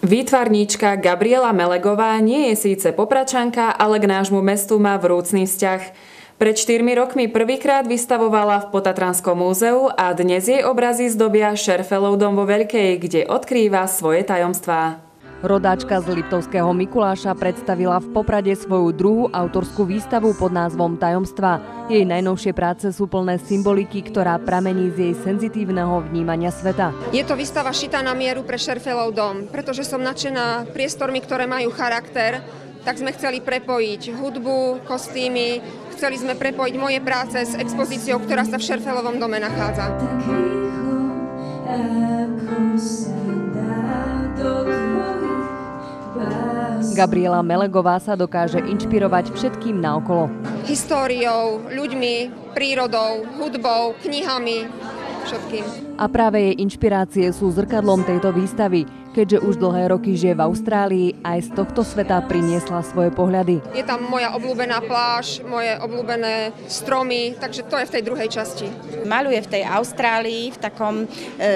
Výtvarníčka Gabriela Melegová nie je síce Popračanka, ale k nášmu mestu má vrúcny vzťah. Pred 4 rokmi prvýkrát vystavovala v Potatranskom múzeu a dnes jej obrazy zdobia Šerfelov dom vo Veľkej, kde odkrýva svoje tajomstvá. Rodáčka z Liptovského Mikuláša predstavila v Poprade svoju druhú autorskú výstavu pod názvom Tajomstvá. Jej najnovšie práce sú plné symboliky, ktorá pramení z jej senzitívneho vnímania sveta. Je to výstava šitá na mieru pre Šerfelov dom, pretože som nadšená priestormi, ktoré majú charakter, tak sme chceli prepojiť hudbu, kostýmy, chceli sme prepojiť moje práce s expozíciou, ktorá sa v Šerfelovom dome nachádza. Gabriela Melegová sa dokáže inšpirovať všetkým naokolo. Históriou, ľuďmi, prírodou, hudbou, knihami, všetkým. A práve jej inšpirácie sú zrkadlom tejto výstavy. Keďže už dlhé roky žije v Austrálii, aj z tohto sveta priniesla svoje pohľady. Je tam moja obľúbená pláž, moje obľúbené stromy, takže to je v tej druhej časti. Maľuje v tej Austrálii, v takom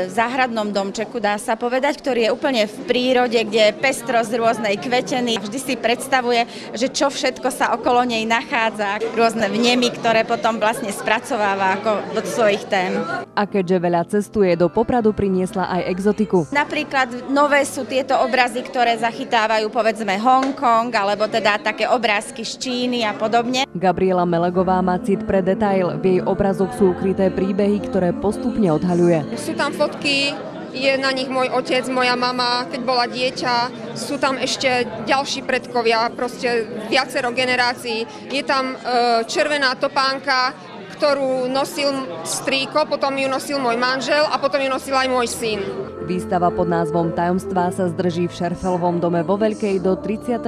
záhradnom domčeku, dá sa povedať, ktorý je úplne v prírode, kde je pestrosť rôznej kveteny. Vždy si predstavuje, že čo všetko sa okolo nej nachádza, rôzne vnemy, ktoré potom vlastne spracováva ako do svojich tém. A keďže veľa cestuje, do Popradu priniesla aj exotiku. Napríklad nové sú tieto obrazy, ktoré zachytávajú povedzme Hongkong, alebo teda také obrázky z Číny a podobne. Gabriela Melegová má cit pre detail. V jej obrazoch sú ukryté príbehy, ktoré postupne odhaľuje. Sú tam fotky, je na nich môj otec, moja mama, keď bola dieťa. Sú tam ešte ďalší predkovia, proste viacero generácií. Je tam červená topánka, ktorú nosil strýko, potom ju nosil môj manžel a potom ju nosil aj môj syn. Výstava pod názvom Tajomstvá sa zdrží v Šerfelovom dome vo Veľkej do 31.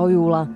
júla.